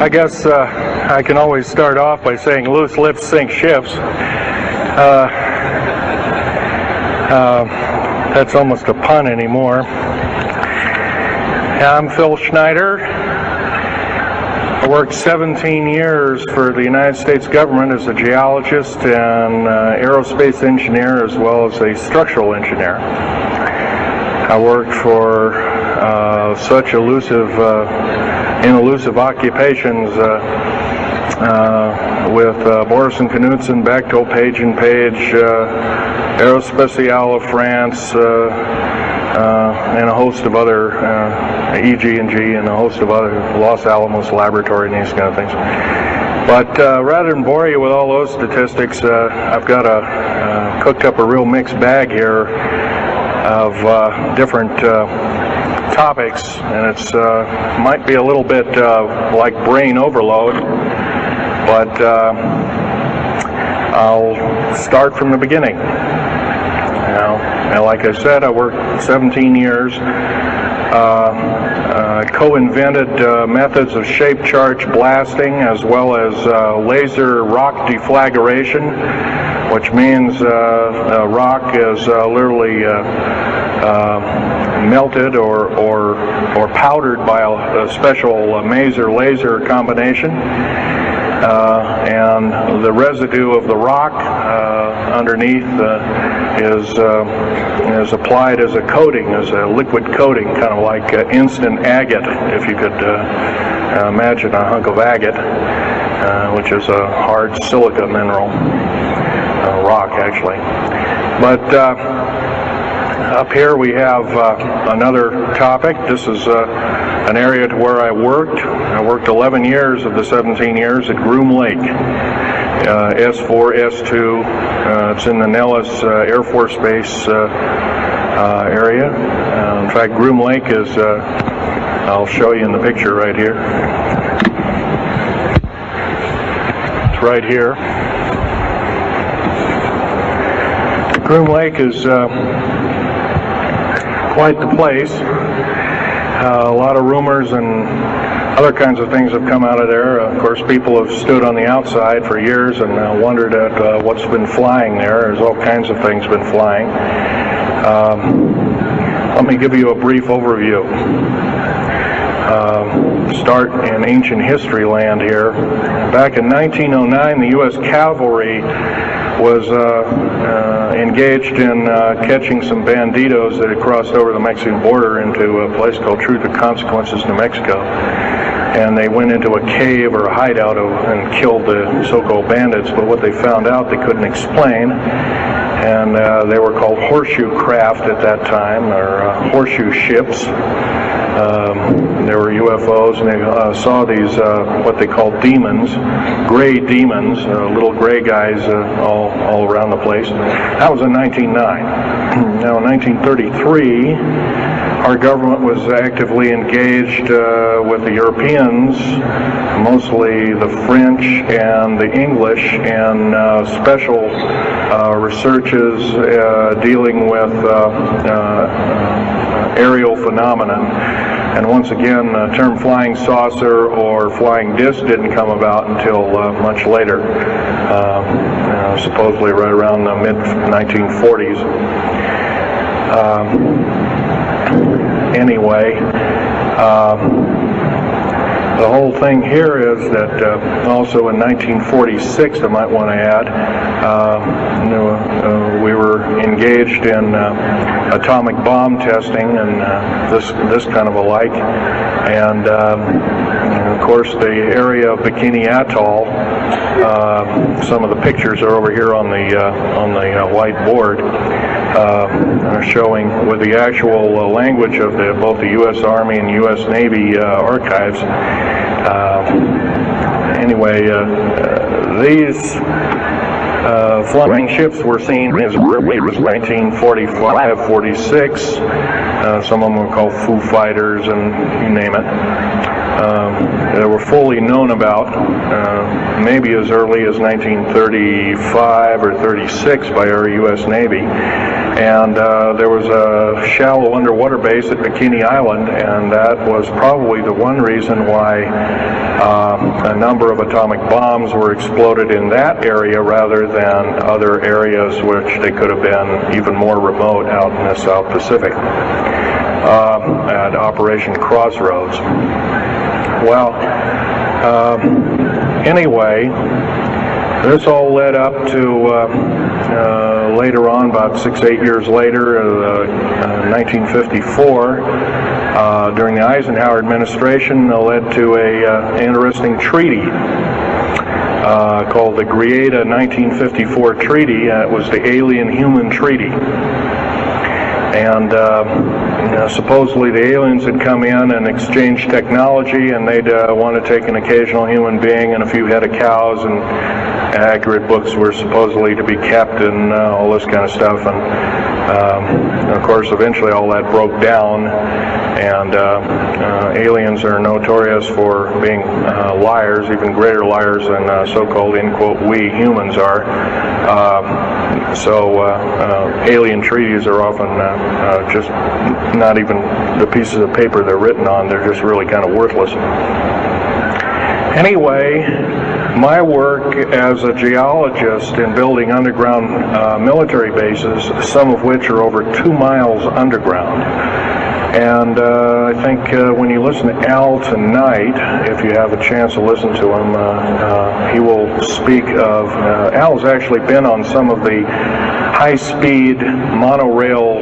I guess I can always start off by saying loose lips sink ships. That's almost a pun anymore. I'm Phil Schneider. I worked 17 years for the United States government as a geologist and aerospace engineer as well as a structural engineer. I worked for such elusive occupations with Boris and Knudsen, Bechtel, Page and Page, Aerospatiale of France, and a host of other EG&G and a host of other Los Alamos Laboratory and these kind of things. But rather than bore you with all those statistics, I've got cooked up a real mixed bag here of different topics, and it's might be a little bit like brain overload, but I'll start from the beginning. Now, like I said, I worked 17 years, co-invented methods of shape charge blasting as well as laser rock deflagration, which means rock is literally melted or powdered by a special laser combination, and the residue of the rock underneath is applied as a coating, as a liquid coating, kind of like instant agate, if you could imagine a hunk of agate, which is a hard silica mineral, rock actually. But up here we have another topic. This is an area to where I worked. I worked 11 years of the 17 years at Groom Lake, S4, S2. It's in the Nellis Air Force Base area. In fact, Groom Lake is, I'll show you in the picture right here. It's right here. Groom Lake is quite the place. A lot of rumors and other kinds of things have come out of there. Of course, people have stood on the outside for years and wondered at what's been flying there. There's all kinds of things been flying. Let me give you a brief overview. Start in ancient history land here. Back in 1909, the U.S. Cavalry was engaged in catching some banditos that had crossed over the Mexican border into a place called Truth and Consequences, New Mexico. And they went into a cave or a hideout and killed the so-called bandits, but what they found out they couldn't explain. And they were called horseshoe craft at that time, or horseshoe ships. There were UFOs, and they saw these, what they called demons, gray demons, little gray guys all around the place. That was in 1909. Now in 1933, our government was actively engaged with the Europeans, mostly the French and the English, in special researches dealing with aerial phenomenon. And once again, the term flying saucer or flying disc didn't come about until much later, supposedly right around the mid-1940s. Anyway, the whole thing here is that also in 1946, I might want to add, we were engaged in atomic bomb testing and this kind of a like, and of course the area of Bikini Atoll. Some of the pictures are over here on the white board, showing with the actual language of both the U.S. Army and U.S. Navy archives. Anyway, these flying ships were seen as early as 1945, 46. Some of them were called Foo Fighters, and you name it. They were fully known about maybe as early as 1935 or 36 by our U.S. Navy. And there was a shallow underwater base at Bikini Island, and that was probably the one reason why a number of atomic bombs were exploded in that area rather than other areas which they could have been even more remote out in the South Pacific at Operation Crossroads. Well, anyway, this all led up to later on, about 6-8 years later, 1954, during the Eisenhower administration, led to a interesting treaty called the Greada 1954 Treaty. It was the Alien-Human Treaty. And supposedly the aliens had come in and exchanged technology, and they'd want to take an occasional human being and a few head of cows, and accurate books were supposedly to be kept and all this kind of stuff. And of course, eventually all that broke down, and aliens are notorious for being liars, even greater liars than so-called, in quote, we humans are. So alien treaties are often just not even the pieces of paper they're written on. They're just really kind of worthless. Anyway, my work as a geologist in building underground military bases, some of which are over 2 miles underground. And I think when you listen to Al tonight, if you have a chance to listen to him, he will speak of, Al's actually been on some of the high-speed monorail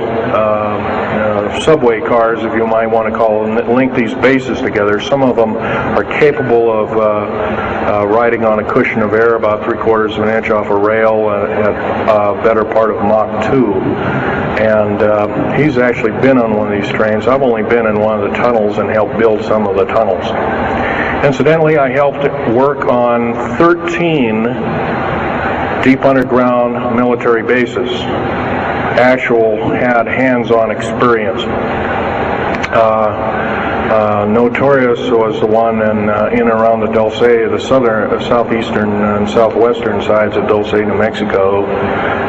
subway cars, if you might want to call them, that link these bases together. Some of them are capable of riding on a cushion of air about 3/4 of an inch off a rail at a better part of Mach 2. And he's actually been on one of these trains. I've only been in one of the tunnels and helped build some of the tunnels. Incidentally, I helped work on 13 deep underground military bases. Had hands-on experience. Notorious was the one in and around the Dulce, the southeastern and southwestern sides of Dulce, New Mexico,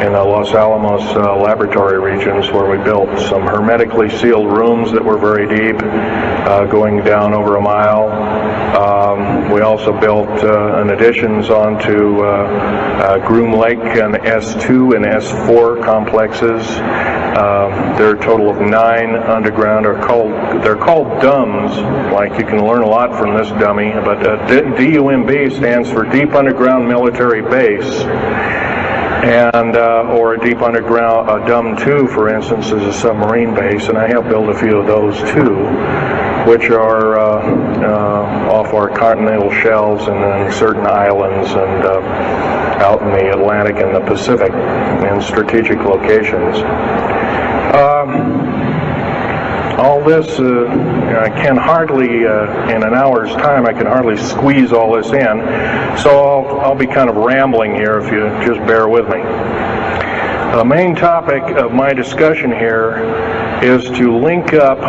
in the Los Alamos laboratory regions, where we built some hermetically sealed rooms that were very deep, going down over a mile. We also built additions onto Groom Lake and S2 and S4 complexes. There are a total of 9 underground. They're called DUMBs. Like, you can learn a lot from this dummy, but DUMB stands for Deep Underground Military Base, and or a deep underground DUM2, for instance, is a submarine base, and I have built a few of those too, which are off our continental shelves and then certain islands and out in the Atlantic and the Pacific in strategic locations. All this, I can hardly, in an hour's time, I can hardly squeeze all this in, so I'll be kind of rambling here if you just bear with me. The main topic of my discussion here is to link up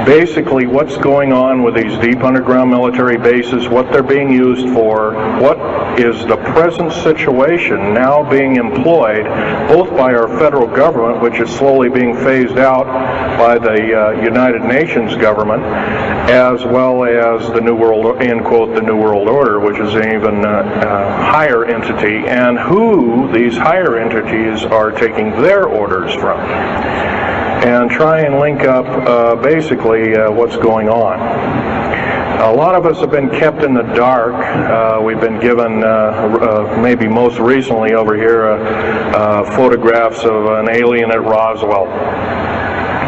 basically what's going on with these deep underground military bases, what they're being used for, what is the present situation now being employed both by our federal government, which is slowly being phased out by the United Nations government, as well as the New World, end quote, the New World Order, which is an even higher entity, and who these higher entities are taking their orders from, and try and link up basically what's going on. A lot of us have been kept in the dark. We've been given, maybe most recently over here, photographs of an alien at Roswell.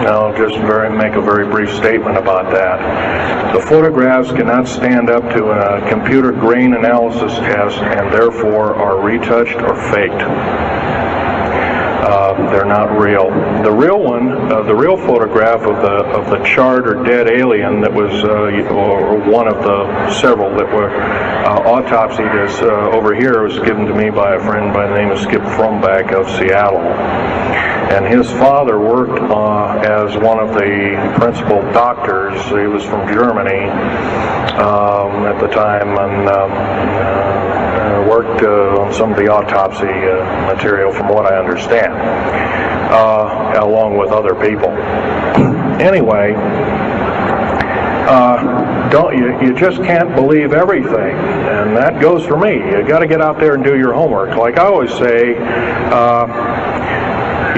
I'll just make a very brief statement about that. The photographs cannot stand up to a computer grain analysis test, and therefore are retouched or faked. They're not real. The real one, the real photograph of the charred or dead alien that was, or one of the several that were autopsied, is over here, was given to me by a friend by the name of Skip Fromback of Seattle. And his father worked as one of the principal doctors. He was from Germany at the time, and worked on some of the autopsy material, from what I understand, along with other people. Anyway, you just can't believe everything, and that goes for me. You got to get out there and do your homework. Like I always say,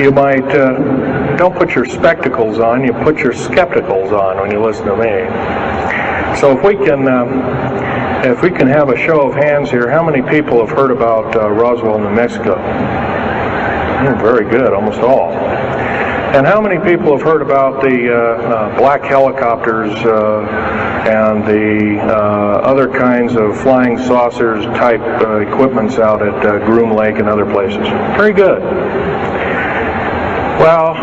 you might don't put your spectacles on, you put your skepticals on when you listen to me. So if we can have a show of hands here, how many people have heard about Roswell, New Mexico? Very good, almost all. And how many people have heard about the black helicopters and the other kinds of flying saucers type equipments out at Groom Lake and other places? Very good. Well,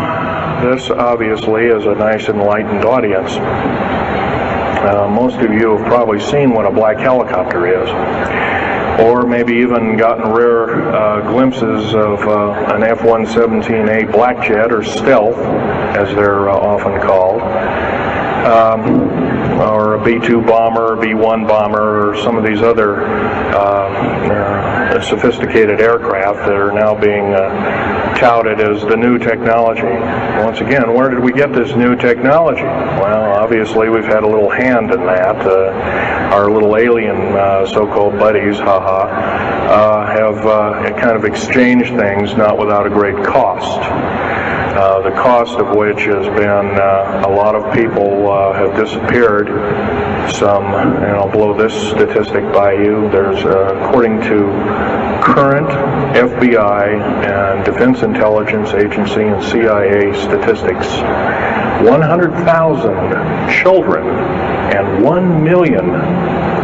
this obviously is a nice enlightened audience. Most of you have probably seen what a black helicopter is, or maybe even gotten rare glimpses of an F-117A black jet, or stealth, as they're often called, or a B-2 bomber, B-1 bomber, or some of these other sophisticated aircraft that are now being touted as the new technology. Once again, where did we get this new technology? Well, obviously we've had a little hand in that. Our little alien so-called buddies, have kind of exchanged things, not without a great cost. The cost of which has been a lot of people have disappeared. Some, and I'll blow this statistic by you, there's, according to current FBI and Defense Intelligence Agency and CIA statistics, 100,000 children and 1 million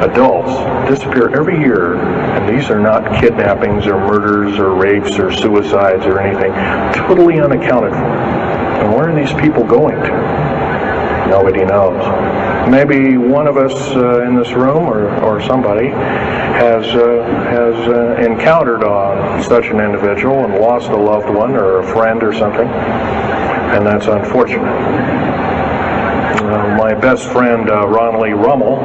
adults disappear every year, and these are not kidnappings or murders or rapes or suicides or anything, totally unaccounted for. And where are these people going to? Nobody knows. Maybe one of us in this room or somebody has encountered on such an individual and lost a loved one or a friend or something, and that's unfortunate. My best friend, Ron Lee Rummel,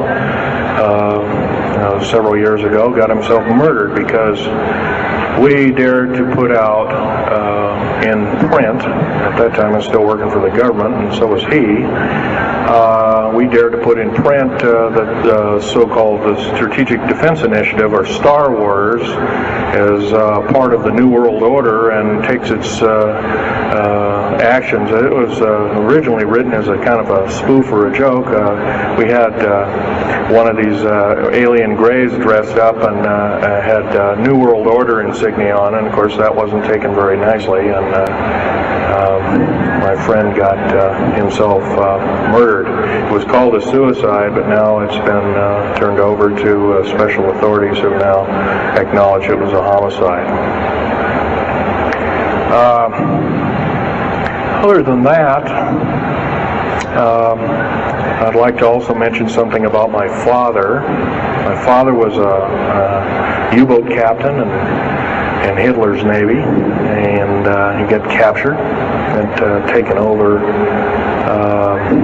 several years ago got himself murdered because we dared to put out in print, at that time I was still working for the government, and so was he, we dared to put in print the so-called the Strategic Defense Initiative, or Star Wars, as part of the New World Order and takes its actions. It was originally written as a kind of a spoof or a joke. We had one of these alien greys dressed up and had New World Order insignia on, and of course that wasn't taken very nicely, and my friend got himself murdered. It was called a suicide, but now it's been turned over to special authorities who now acknowledge it was a homicide. Other than that, I'd like to also mention something about my father. My father was a U-boat captain in Hitler's Navy, and he got captured and taken over.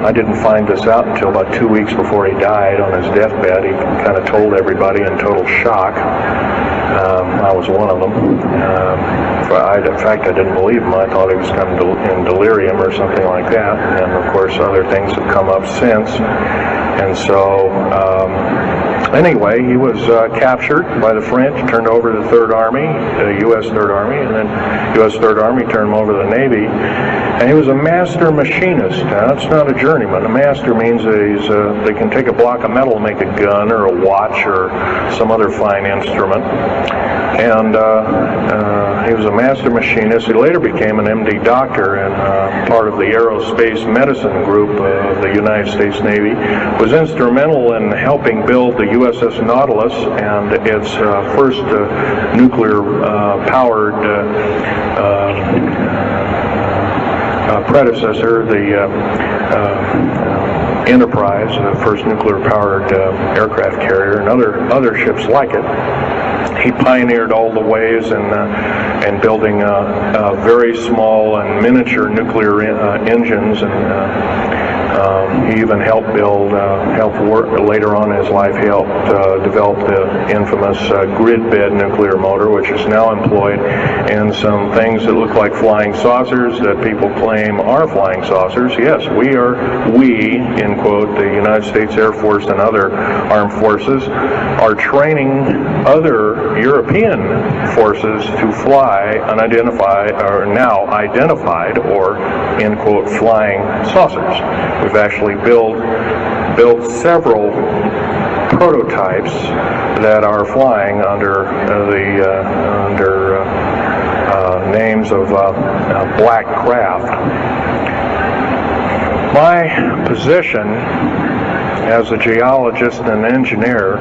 I didn't find this out until about 2 weeks before he died on his deathbed. He kind of told everybody in total shock. I was one of them. In fact, I didn't believe him. I thought he was kind of in delirium or something like that. And of course, other things have come up since. And so, anyway, he was captured by the French, turned over to the Third Army, the U.S. Third Army, and then U.S. Third Army turned him over to the Navy. And he was a master machinist. Now, that's not a journeyman. A master means they can take a block of metal and make a gun or a watch or some other fine instrument. And he was a master machinist. He later became an MD doctor and part of the aerospace medicine group of the United States Navy. Was instrumental in helping build the USS Nautilus and its first nuclear-powered predecessor, the Enterprise, the first nuclear-powered aircraft carrier, and other ships like it. He pioneered all the ways in building very small and miniature nuclear engines, and He even helped later on in his life, he helped develop the infamous grid bed nuclear motor, which is now employed in some things that look like flying saucers that people claim are flying saucers. Yes, we, in quote, the United States Air Force and other armed forces, are training other European forces to fly unidentified, or now identified, or, in quote, flying saucers. We've actually built several prototypes that are flying under names of black craft. My position as a geologist and engineer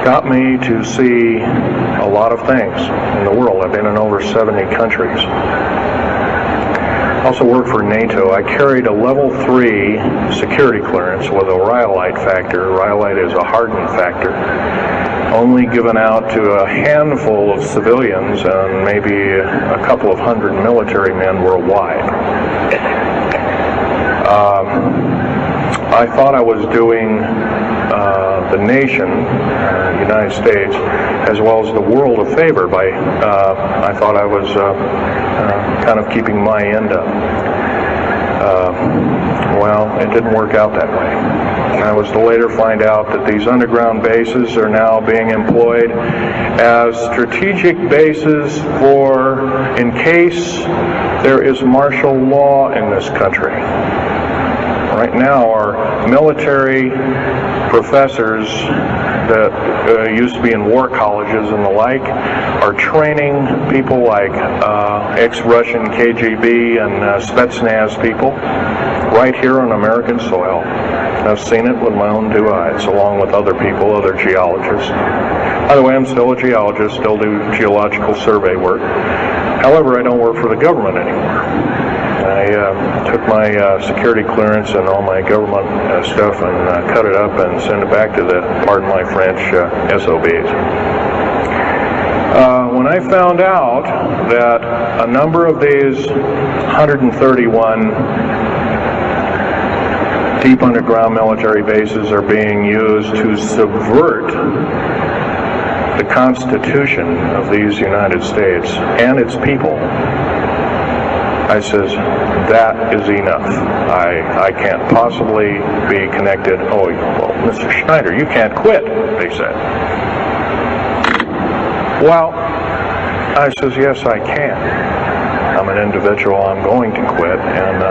got me to see a lot of things in the world. I've been in over 70 countries. I also worked for NATO. I carried a level 3 security clearance with a rhyolite factor. Rhyolite is a hardened factor, only given out to a handful of civilians and maybe a couple of hundred military men worldwide. I thought I was doing the nation, United States, as well as the world a favor by, I thought I was kind of keeping my end up. Well, it didn't work out that way. I was to later find out that these underground bases are now being employed as strategic bases for, in case there is martial law in this country. Right now, our military professors that used to be in war colleges and the like are training people like ex-Russian KGB and Spetsnaz people right here on American soil. I've seen it with my own 2 eyes, along with other people, other geologists. By the way, I'm still a geologist, still do geological survey work. However, I don't work for the government anymore. I took my security clearance and all my government stuff and cut it up and sent it back to the, pardon my French, SOBs. When I found out that a number of these 131 deep underground military bases are being used to subvert the Constitution of these United States and its people, I says, that is enough. I can't possibly be connected. Oh, well, Mr. Schneider, you can't quit, they said. Well, I says, yes, I can. I'm an individual, I'm going to quit, and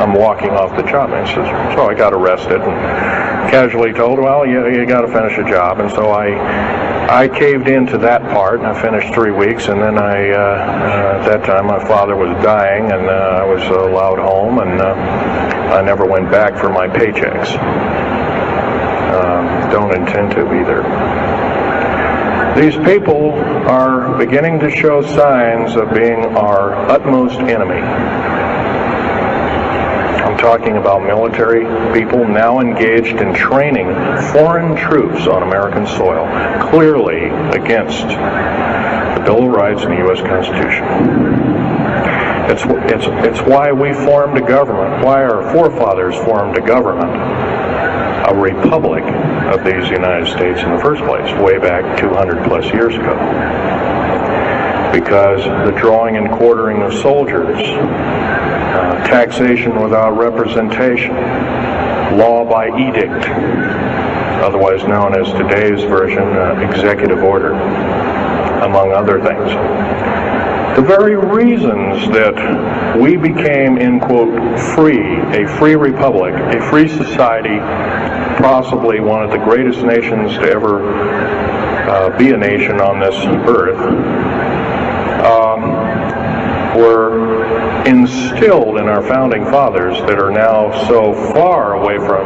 I'm walking off the job. And he says, so I got arrested and casually told, well, you got to finish a job. And so I caved into that part, and I finished 3 weeks, and then at that time my father was dying, and I was allowed home, and I never went back for my paychecks. Don't intend to either. These people are beginning to show signs of being our utmost enemy. I'm talking about military people now engaged in training foreign troops on American soil, clearly against the Bill of Rights and the U.S. Constitution. It's why we formed a government, why our forefathers formed a government, a republic of these United States in the first place, way back 200 plus years ago. Because the drawing and quartering of soldiers, taxation without representation, law by edict, otherwise known as today's version, executive order, among other things. The very reasons that we became, in quote, free, a free republic, a free society, possibly one of the greatest nations to ever be a nation on this earth, were instilled in our founding fathers that are now so far away from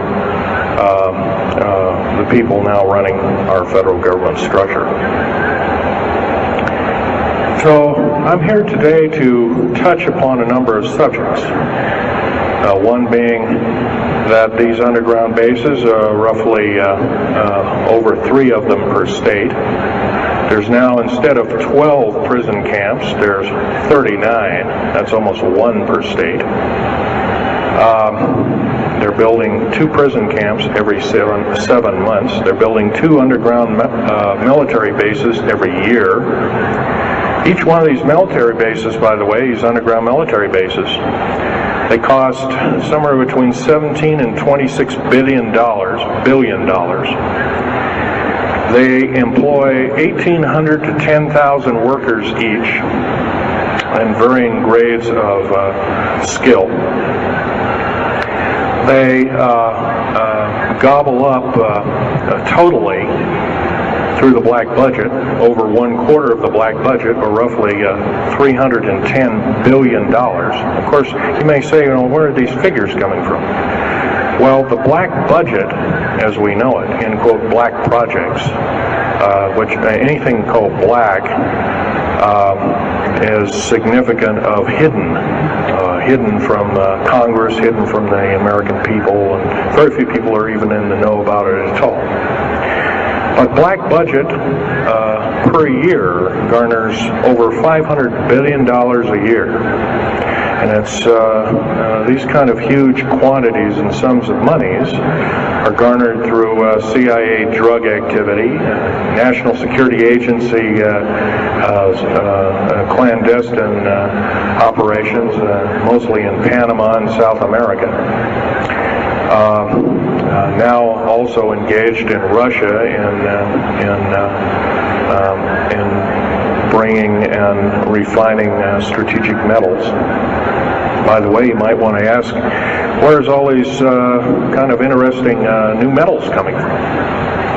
the people now running our federal government structure. So I'm here today to touch upon a number of subjects. One being that these underground bases are roughly over 3 of them per state. There's now, instead of 12 prison camps, there's 39. That's almost 1 per state. They're building 2 prison camps every 7 months. They're building 2 underground military bases every year. Each one of these military bases, by the way, these underground military bases, they cost somewhere between $17 and $26 billion. They employ 1,800 to 10,000 workers each in varying grades of skill. They gobble up totally through the black budget, over 1/4 of the black budget, or roughly $310 billion. Of course, you may say, where are these figures coming from? Well, the black budget, as we know it, in quote, black projects, which anything called black is significant of hidden from Congress, hidden from the American people, and very few people are even in the know about it at all. But black budget per year garners over $500 billion a year. And it's these kind of huge quantities and sums of monies are garnered through CIA drug activity, National Security Agency clandestine operations, mostly in Panama and South America. Now also engaged in Russia in bringing and refining strategic metals. By the way, you might want to ask, where's all these kind of interesting new metals coming from?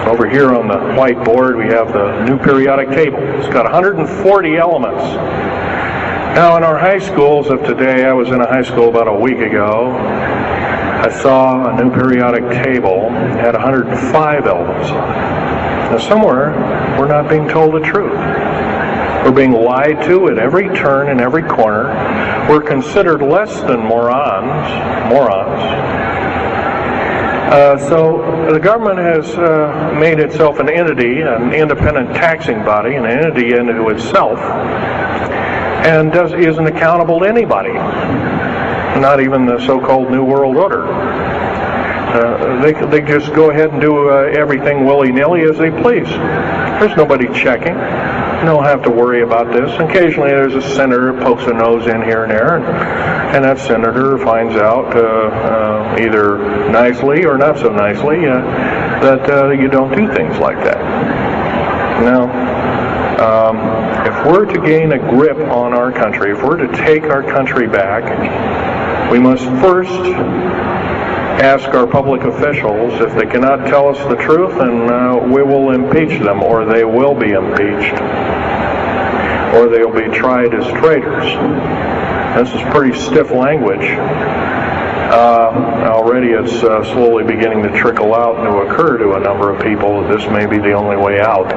Over here on the whiteboard we have the new periodic table. It's got 140 elements. Now in our high schools of today, I was in a high school about a week ago, I saw a new periodic table had 105 elements on it. Now somewhere we're not being told the truth. We're being lied to at every turn and every corner. We're considered less than morons. So the government has made itself an entity, an independent taxing body, an entity into itself, and isn't accountable to anybody, not even the so-called New World Order. They just go ahead and do everything willy-nilly as they please. There's nobody checking. You don't have to worry about this. Occasionally there's a senator who pokes a nose in here and there, and that senator finds out either nicely or not so nicely that you don't do things like that. Now, if we're to gain a grip on our country, if we're to take our country back, we must first ask our public officials if they cannot tell us the truth, and we will impeach them, or they will be impeached, or they'll be tried as traitors. This is pretty stiff language. Already it's slowly beginning to trickle out and to occur to a number of people that this may be the only way out.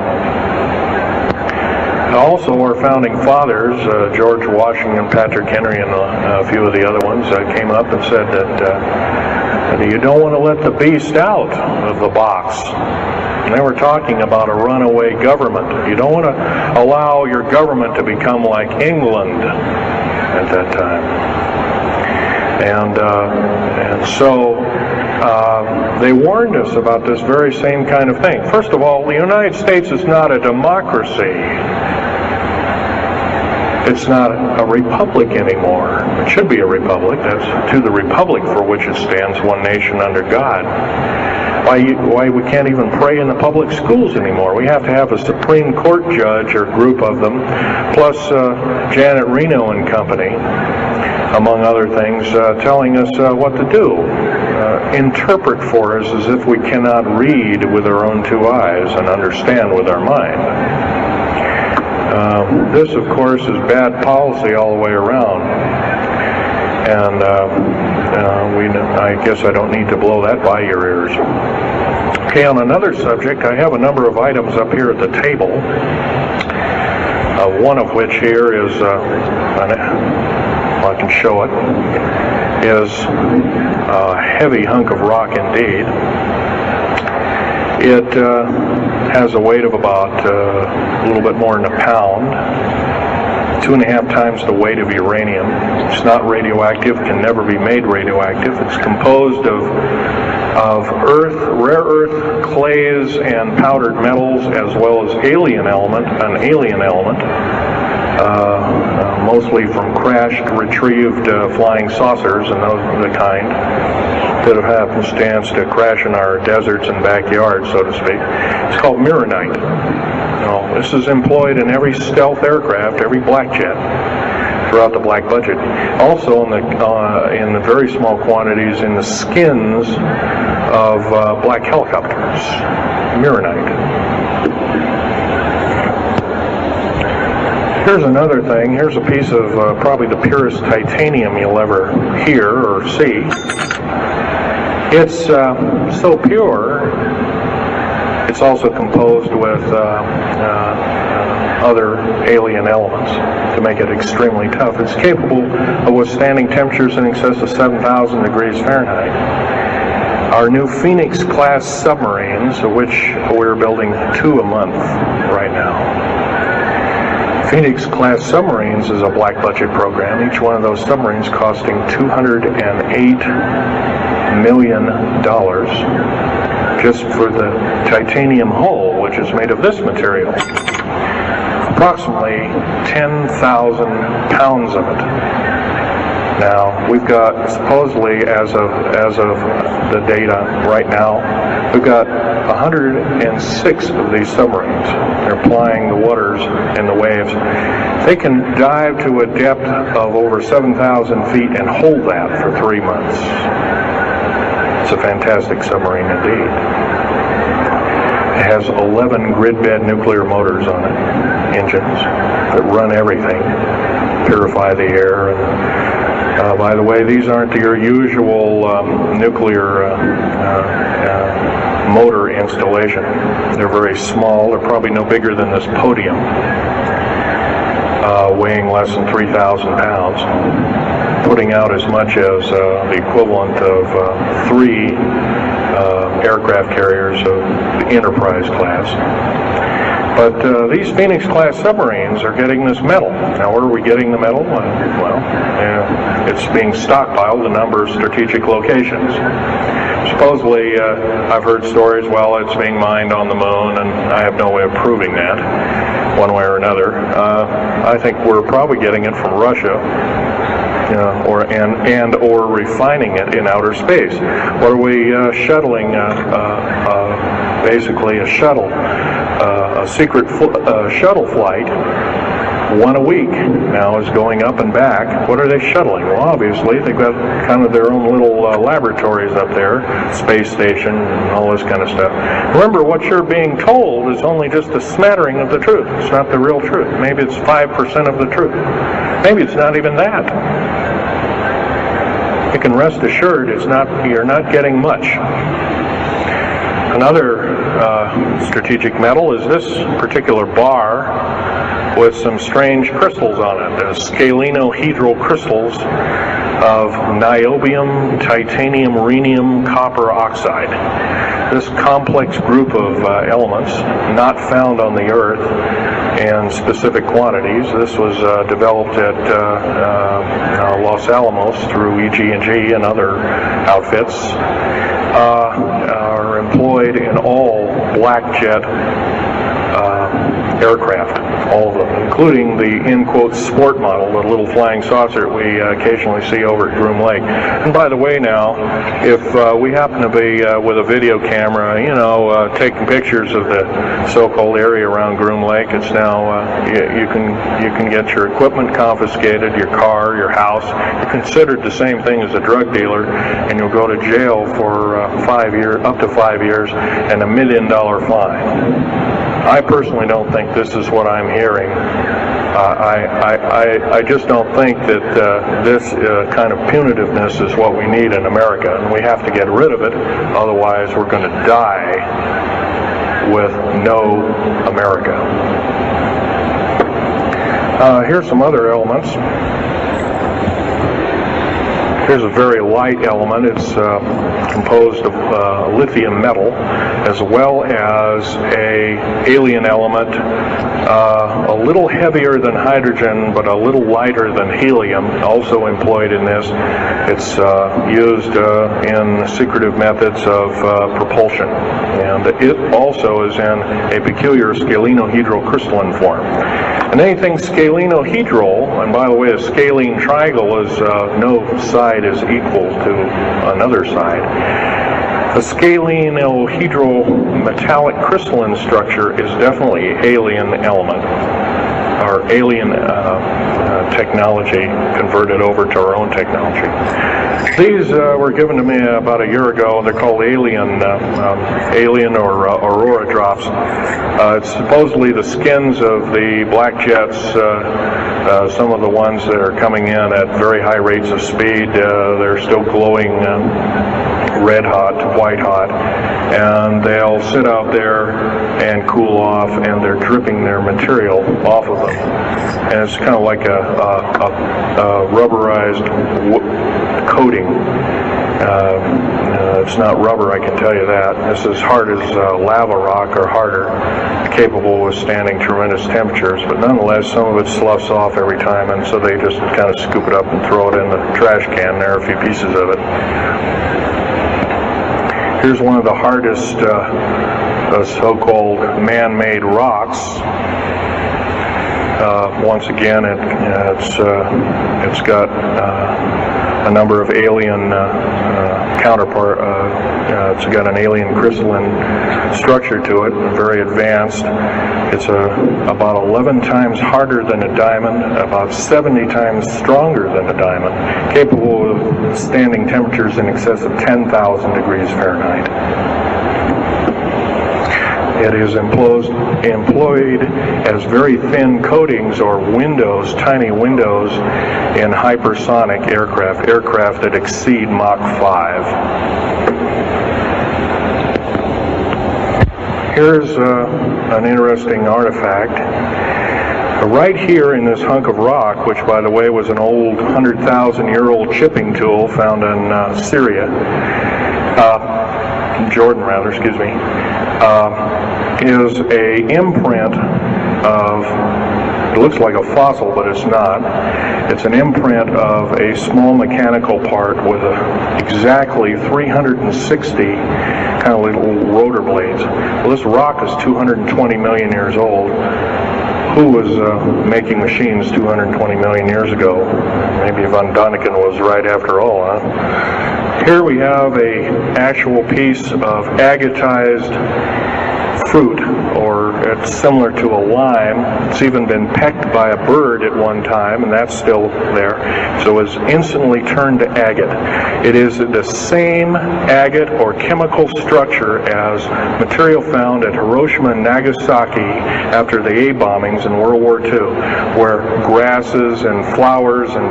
Also, our founding fathers, George Washington, Patrick Henry, and a few of the other ones, came up and said that you don't want to let the beast out of the box. And they were talking about a runaway government. You don't want to allow your government to become like England at that time. And so they warned us about this very same kind of thing. First of all, the United States is not a democracy. It's not a republic anymore. It should be a republic. That's to the republic for which it stands, one nation under God. Why we can't even pray in the public schools anymore? We have to have a Supreme Court judge or group of them, plus Janet Reno and company, among other things, telling us what to do. Interpret for us as if we cannot read with our own two eyes and understand with our mind. This, of course, is bad policy all the way around, and I guess I don't need to blow that by your ears. Okay, on another subject, I have a number of items up here at the table, one of which here is, I can show it, is a heavy hunk of rock indeed. It has a weight of about a little bit more than a pound. 2.5 times the weight of uranium. It's not radioactive, can never be made radioactive. It's composed of earth, rare earth, clays, and powdered metals, as well as an alien element, mostly from crashed, retrieved flying saucers and those of the kind that have happenstance to crash in our deserts and backyards, so to speak. It's called mironite. This is employed in every stealth aircraft, every black jet throughout the black budget. Also in the very small quantities in the skins of black helicopters. Mironite. Here's another thing. Here's a piece of probably the purest titanium you'll ever hear or see. It's so pure, it's also composed with other alien elements to make it extremely tough. It's capable of withstanding temperatures in excess of 7,000 degrees Fahrenheit. Our new Phoenix-class submarines, of which we're building 2 a month right now. Phoenix-class submarines is a black budget program. Each one of those submarines costing $208 million just for the titanium hull, which is made of this material. Approximately 10,000 pounds of it. Now, we've got, supposedly, as of the data right now, we've got 106 of these submarines. They're plying the waters and the waves. They can dive to a depth of over 7,000 feet and hold that for 3 months. It's a fantastic submarine indeed. It has 11 grid-bed nuclear motors on it, engines that run everything, purify the air. And, by the way, these aren't your usual nuclear motor installation. They're very small. They're probably no bigger than this podium, weighing less than 3,000 pounds, putting out as much as the equivalent of 3 aircraft carriers of the Enterprise class. But these Phoenix-class submarines are getting this metal. Now, where are we getting the metal? Well, it's being stockpiled in a number of strategic locations. Supposedly, I've heard stories, well, it's being mined on the moon, and I have no way of proving that, one way or another. I think we're probably getting it from Russia, or refining it in outer space. What are we shuttling? Basically, a shuttle, a secret shuttle flight. 1 a week now is going up and back. What are they shuttling? Well, obviously, they've got kind of their own little laboratories up there, space station, and all this kind of stuff. Remember, what you're being told is only just a smattering of the truth. It's not the real truth. Maybe it's 5% of the truth. Maybe it's not even that. You can rest assured you're not getting much. Another strategic metal is this particular bar with some strange crystals on it. Scalenohedral crystals of niobium, titanium, rhenium, copper oxide. This complex group of elements, not found on the Earth in specific quantities. This was developed at Los Alamos through EG&G and other outfits, are employed in all black jet aircraft, all of them, including the, in quotes, sport model, the little flying saucer we occasionally see over at Groom Lake. And by the way now, if we happen to be with a video camera, taking pictures of the so-called area around Groom Lake, it's now, you can get your equipment confiscated, your car, your house. You're considered the same thing as a drug dealer, and you'll go to jail for 5 years, up to 5 years, and $1 million fine. I personally don't think this is what I'm hearing. I just don't think that this kind of punitiveness is what we need in America, and we have to get rid of it. Otherwise, we're going to die with no America. Here's some other elements. Here's a very light element. It's composed of lithium metal. as well as a alien element, a little heavier than hydrogen, but a little lighter than helium, also employed in this. It's used in secretive methods of propulsion, and it also is in a peculiar scalenohedral crystalline form. And anything scalenohedral, and by the way, a scalene triangle is no side is equal to another side. A scalenohedral metallic crystalline structure is definitely alien element, or alien technology converted over to our own technology. These were given to me about a year ago. They're called alien or aurora drops. It's supposedly the skins of the black jets, some of the ones that are coming in at very high rates of speed. They're still glowing red hot, white hot, and they'll sit out there and cool off, and they're dripping their material off of them. And it's kind of like a rubberized coating. It's not rubber, I can tell you that. It's as hard as lava rock or harder, capable of withstanding tremendous temperatures, but nonetheless some of it sloughs off every time, and so they just kind of scoop it up and throw it in the trash can. There are a few pieces of it. Here's one of the hardest so-called man-made rocks. Once again, it's got a number of alien counterpart. It's got an alien crystalline structure to it, very advanced. It's about 11 times harder than a diamond, about 70 times stronger than a diamond, capable of standing temperatures in excess of 10,000 degrees Fahrenheit. It is employed as very thin coatings or windows, tiny windows in hypersonic aircraft that exceed Mach 5. Here's an interesting artifact. Right here in this hunk of rock, which by the way was an old 100,000-year-old chipping tool found in Syria, Jordan rather, excuse me, is a imprint of, it looks like a fossil, but it's not. It's an imprint of a small mechanical part with exactly 360 kind of little rotor blades. Well, this rock is 220 million years old. Who was making machines 220 million years ago? Maybe Von Däniken was right after all, huh? Here we have an actual piece of agatized fruit, or it's similar to a lime. It's even been pecked by a bird at one time, and that's still there. So it's instantly turned to agate. It is the same agate or chemical structure as material found at Hiroshima and Nagasaki after the A bombings in World War II, where grasses and flowers and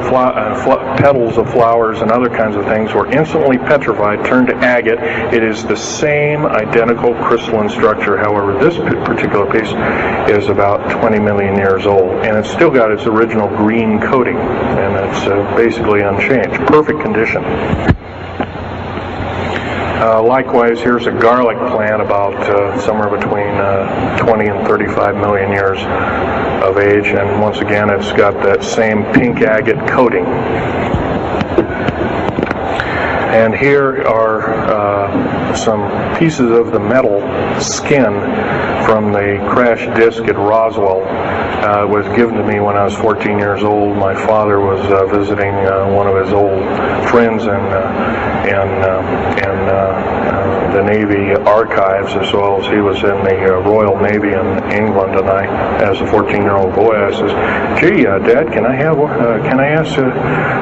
petals of flowers and other kinds of things were instantly petrified, turned to agate. It is the same identical crystalline structure. However, this particular piece is about 20 million years old, and it's still got its original green coating, and it's basically unchanged. Perfect condition. Likewise, here's a garlic plant about somewhere between 20 and 35 million years of age, and once again it's got that same pink agate coating. And here are some pieces of the metal skin from the crash disk at Roswell. It was given to me when I was 14 years old. My father was visiting one of his old friends in the Navy archives, as well as he was in the Royal Navy in England. And I, as a 14-year-old boy, I says, "Gee, Dad, can I ask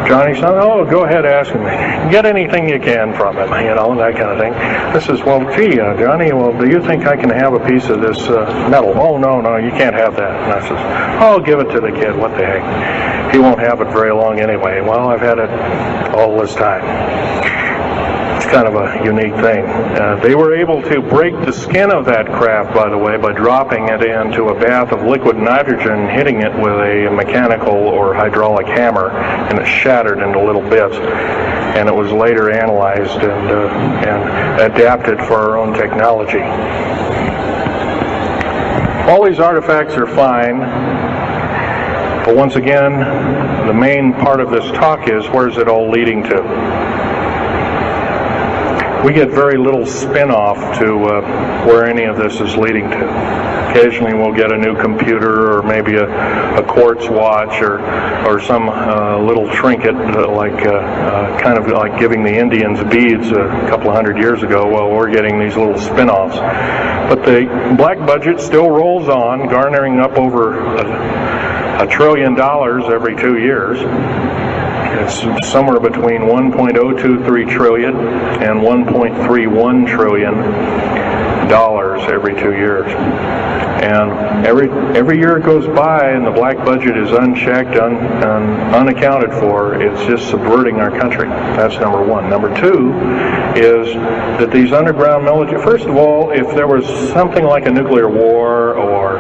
Johnny something?" "Oh, go ahead, ask him. Get anything you can from him," that kind of thing. This is, "Well, gee, Johnny, well, do you think I can have a piece of this metal?" "Oh, no, you can't have that." And I says, "Oh, give it to the kid. What the heck? He won't have it very long anyway." Well, I've had it all this time. It's kind of a unique thing. They were able to break the skin of that craft, by the way, by dropping it into a bath of liquid nitrogen, hitting it with a mechanical or hydraulic hammer, and it shattered into little bits. And it was later analyzed and adapted for our own technology. All these artifacts are fine, but once again, the main part of this talk is, where's it all leading to? We get very little spin-off to where any of this is leading to. Occasionally we'll get a new computer, or maybe a quartz watch, or some little trinket, kind of like giving the Indians beads a couple of hundred years ago. Well, we're getting these little spin-offs. But the black budget still rolls on, garnering up over $1 trillion every 2 years. It's somewhere between 1.023 trillion and 1.31 trillion dollars every 2 years. And every year it goes by and the black budget is unchecked, unaccounted for, it's just subverting our country. That's number one. Number two is that these underground military, first of all, if there was something like a nuclear war or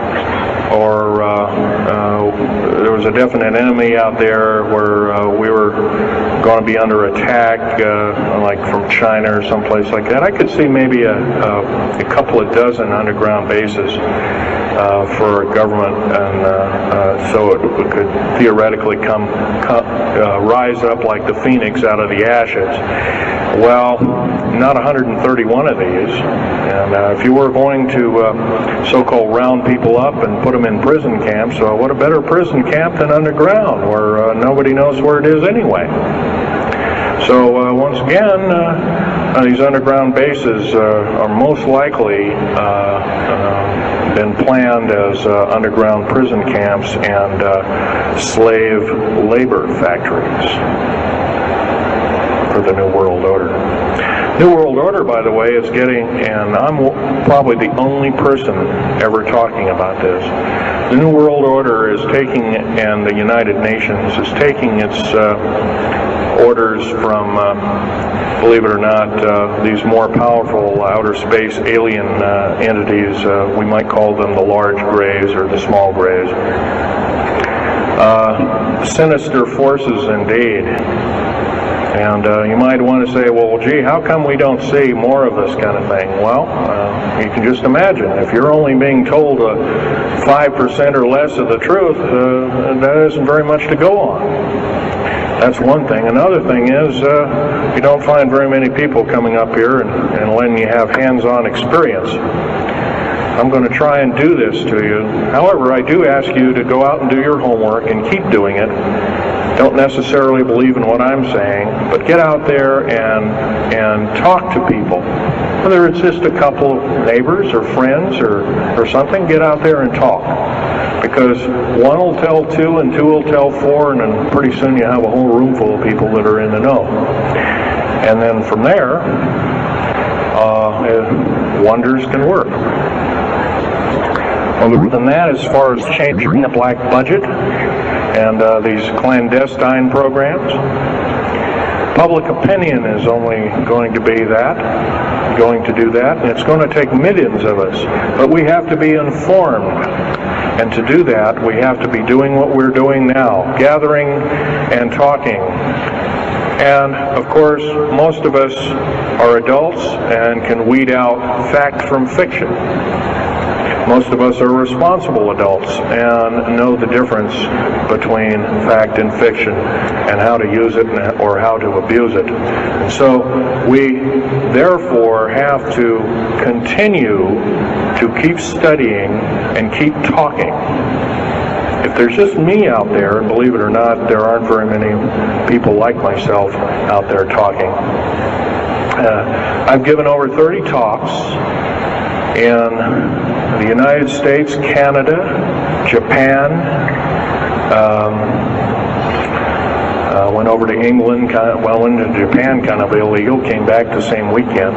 there was a definite enemy out there where we were going to be under attack, like from China or someplace like that, I could see maybe a couple of dozen underground bases for a government, and so it could theoretically rise up like the phoenix out of the ashes. Well, not 131 of these, and if you were going to so-called round people up and put them in prison camps, what a better prison camp than underground, where nobody knows where it is anyway. So once again, these underground bases are most likely been planned as underground prison camps and slave labor factories for the New World Order. New World Order, by the way, is getting, and I'm probably the only person ever talking about this, the New World Order is taking, and the United Nations is taking its orders from, believe it or not, these more powerful outer space alien entities. We might call them the large grays or the small grays. Sinister forces indeed. And you might want to say, well, gee, how come we don't see more of this kind of thing? Well, you can just imagine. If you're only being told 5% or less of the truth, that isn't very much to go on. That's one thing. Another thing is, you don't find very many people coming up here and letting you have hands-on experience. I'm going to try and do this to you. However, I do ask you to go out and do your homework and keep doing it. Don't necessarily believe in what I'm saying, but get out there and talk to people. Whether it's just a couple of neighbors or friends or something, get out there and talk. Because one will tell two and two will tell four, and then pretty soon you have a whole room full of people that are in the know. And then from there, wonders can work. Other than that, as far as changing the black budget and these clandestine programs, public opinion is only going to do that, and it's going to take millions of us. But we have to be informed, and to do that, we have to be doing what we're doing now, gathering and talking. And, of course, most of us are adults and can weed out fact from fiction. Most of us are responsible adults and know the difference between fact and fiction and how to use it or how to abuse it. So we therefore have to continue to keep studying and keep talking. If there's just me out there, and believe it or not, there aren't very many people like myself out there talking. I've given over 30 talks in the United States, Canada, Japan, went over to England, went to Japan kind of illegal, came back the same weekend.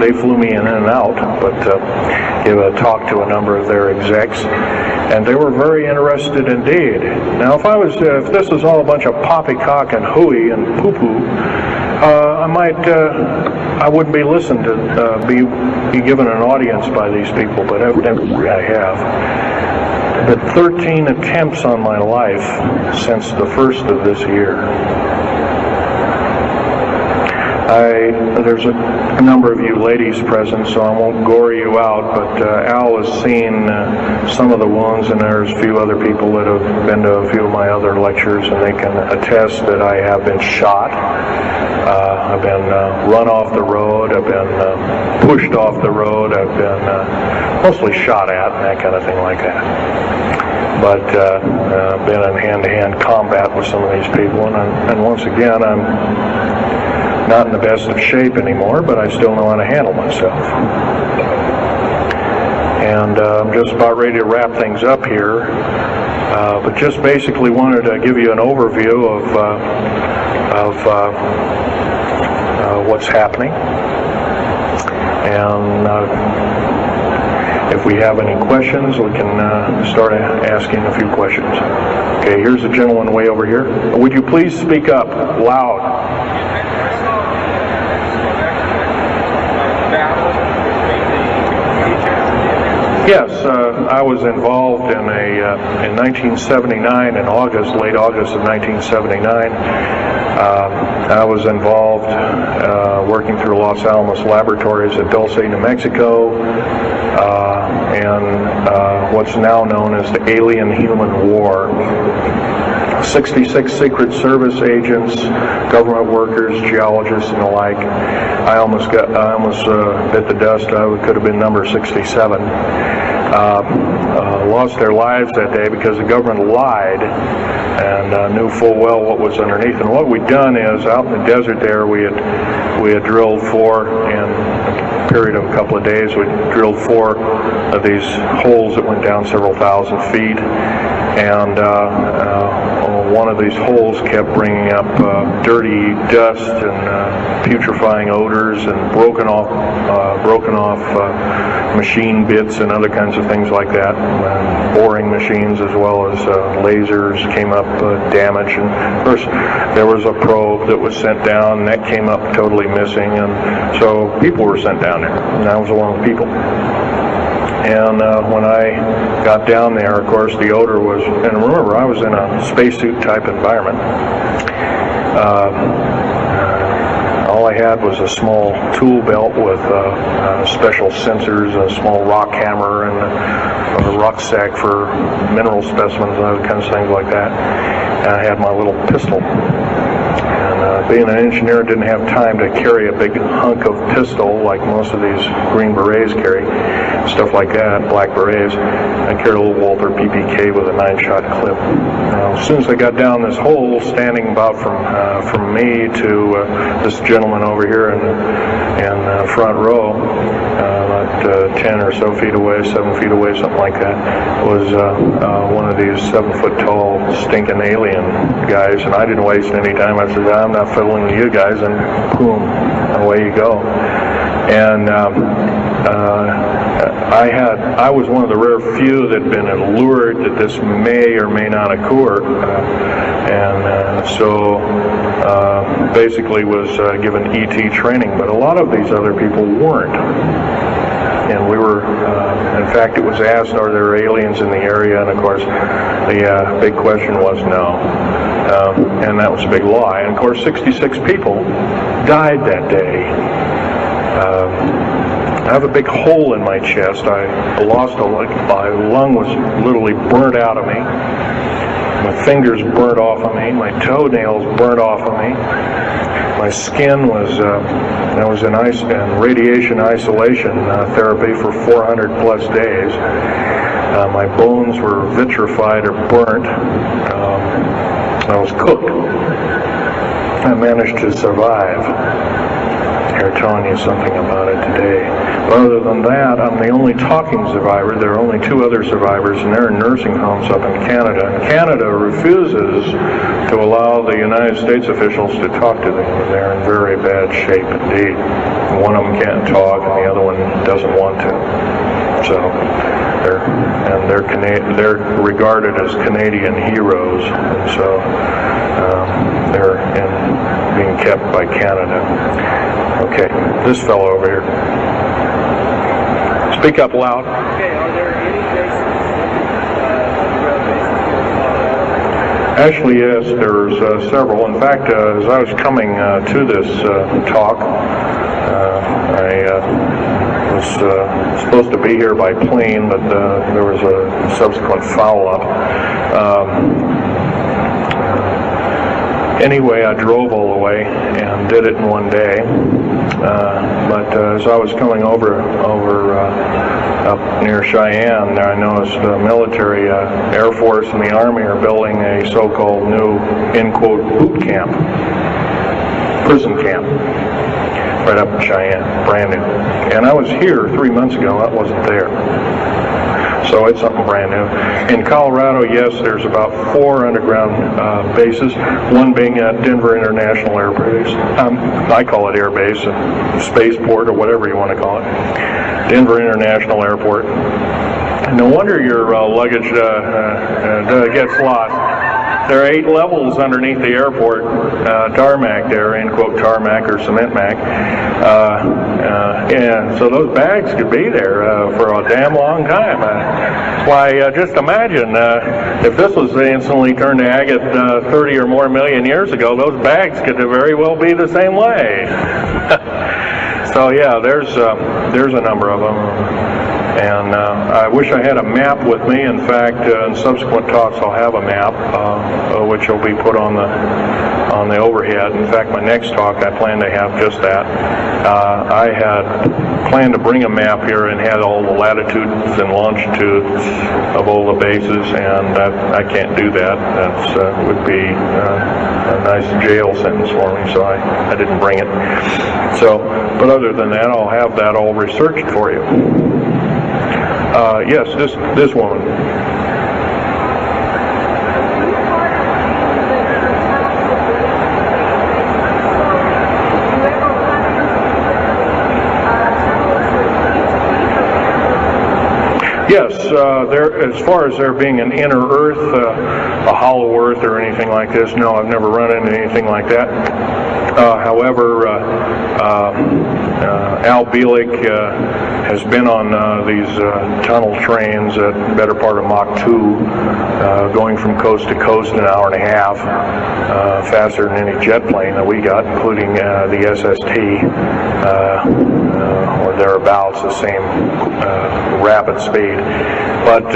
They flew me in and out, but gave a talk to a number of their execs, and they were very interested indeed. Now, if this was all a bunch of poppycock and hooey and poo-poo, I wouldn't be listened to, be given an audience by these people, but evidently I have. But 13 attempts on my life since the first of this year. There's a number of you ladies present, so I won't gore you out, but Al has seen some of the wounds, and there's a few other people that have been to a few of my other lectures, and they can attest that I have been shot. I've been run off the road, I've been pushed off the road, I've been mostly shot at and that kind of thing like that. But been in hand-to-hand combat with some of these people, and once again, I'm not in the best of shape anymore, but I still know how to handle myself. And I'm just about ready to wrap things up here, but just basically wanted to give you an overview of what's happening. And if we have any questions, we can start asking a few questions. Okay, here's a gentleman way over here. Would you please speak up loud? Yes, I was involved in in 1979, in August, late August of 1979. I was involved working through Los Alamos Laboratories at Dulce, New Mexico, and what's now known as the Alien-Human War. 66 Secret Service agents, government workers, geologists, and the like. I almost bit the dust. I could have been number 67. Lost their lives that day because the government lied and knew full well what was underneath. And what we'd done is, out in the desert there, we had drilled for, in a period of a couple of days, we drilled 4 of these holes that went down several thousand feet. And one of these holes kept bringing up dirty dust and putrefying odors and broken off machine bits and other kinds of things like that. Boring machines as well as lasers came up damaged. And of course, there was a probe that was sent down, and that came up totally missing. And so people were sent down there, and I was one of the people. And when I got down there, of course, the odor was, and remember, I was in a spacesuit type environment. All I had was a small tool belt with special sensors, a small rock hammer, and a rucksack for mineral specimens and other kinds of things like that. And I had my little pistol. And being an engineer, didn't have time to carry a big hunk of pistol like most of these Green Berets carry, stuff like that, black berets. I carried a little Walther PPK with a 9-shot clip. As soon as I got down this hole, standing about from me to this gentleman over here in front row, about 10 or so feet away, 7 feet away, something like that, was one of these 7-foot-tall stinking alien guys, and I didn't waste any time. I said, I'm not fiddling with you guys, and boom, away you go. And I was one of the rare few that had been allured that this may or may not occur, and so basically was given ET training, but a lot of these other people weren't. And we were, in fact, it was asked, are there aliens in the area? And of course, the big question was no. And that was a big lie. And of course, 66 people died that day. I have a big hole in my chest. I lost my lung was literally burnt out of me. My fingers burnt off of me. My toenails burnt off of me. My skin was, I was in radiation isolation therapy for 400 plus days. My bones were vitrified or burnt. I was cooked. I managed to survive. They're telling you something about it today. But other than that, I'm the only talking survivor. There are only 2 other survivors, and they're in nursing homes up in Canada. And Canada refuses to allow the United States officials to talk to them. They're in very bad shape indeed. One of them can't talk, and the other one doesn't want to. So they're regarded as Canadian heroes, and so they're being kept by Canada. Okay, this fellow over here. Speak up loud. Okay, are there any bases? Actually, yes, there's several. In fact, as I was coming to this talk, I was supposed to be here by plane, but there was a subsequent foul-up. Anyway, I drove all the way and did it in one day. But as I was coming over up near Cheyenne, I noticed the military, Air Force and the Army are building a so-called new, in quote, boot camp, prison camp, right up in Cheyenne, brand new. And I was here 3 months ago, that wasn't there. So it's something brand new. In Colorado, yes, there's about 4 underground bases, one being at Denver International Air Base. I call it Air Base, Spaceport, or whatever you want to call it. Denver International Airport. No wonder your luggage gets lost. There are 8 levels underneath the airport, tarmac there, end quote, tarmac or cement mac. And so those bags could be there for a damn long time. Why, just imagine if this was instantly turned to agate 30 or more million years ago, those bags could very well be the same way. So yeah, there's a number of them. And I wish I had a map with me. In fact, in subsequent talks, I'll have a map, which will be put on the overhead. In fact, my next talk, I plan to have just that. I had planned to bring a map here and had all the latitudes and longitudes of all the bases, and I can't do that. That would be a nice jail sentence for me, so I didn't bring it. So, but other than that, I'll have that all researched for you. Yes, this woman. Yes, as far as there being an inner Earth, a hollow Earth or anything like this, no, I've never run into anything like that. However, Al Bielek has been on these tunnel trains at the better part of Mach 2, going from coast to coast in an hour and a half, faster than any jet plane that we got, including the SST, or thereabouts, the same rapid speed. But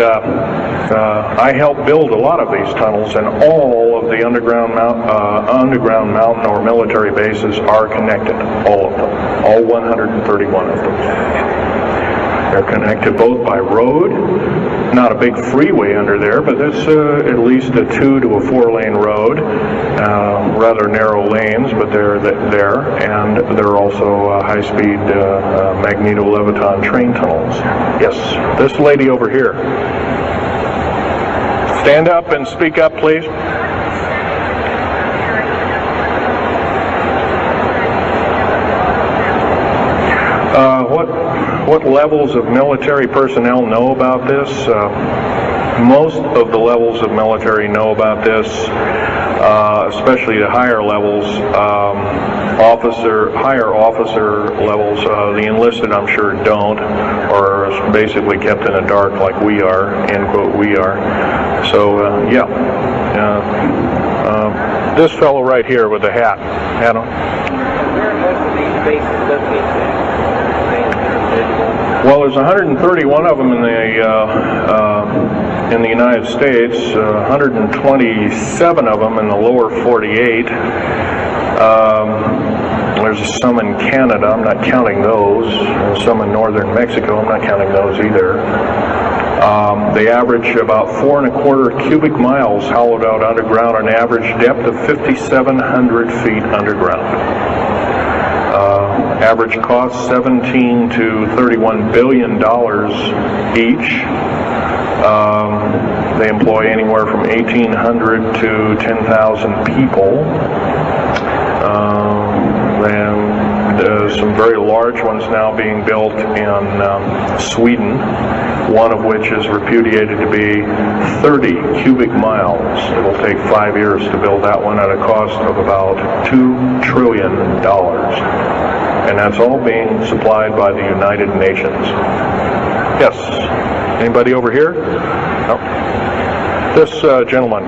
I helped build a lot of these tunnels, and all of the underground mountain or military bases are connected, all of them, all 131 of them. They're connected both by road, not a big freeway under there, but it's at least a 2 to a 4 lane road, rather narrow lanes, but they're there, and they're also high-speed magneto-leviton train tunnels. Yes, this lady over here. Stand up and speak up, please. What levels of military personnel know about this? Most of the levels of military know about this, especially the higher levels, higher officer levels. The enlisted, I'm sure, don't, or are basically kept in the dark like we are, end quote, we are. So, yeah. This fellow right here with the hat. Adam? Where are most of these bases located? Well, there's 131 of them in the United States, 127 of them in the lower 48. There's some in Canada, I'm not counting those. There's some in northern Mexico, I'm not counting those either. They average about 4¼ cubic miles hollowed out underground, an average depth of 5,700 feet underground. Average cost $17 to $31 billion each. They employ anywhere from 1,800 to 10,000 people. And some very large ones now being built in Sweden. one of which is repudiated to be 30 cubic miles. It will take 5 years to build that one at a cost of about $2 trillion. And that's all being supplied by the United Nations. Yes? Anybody over here? No? This gentleman.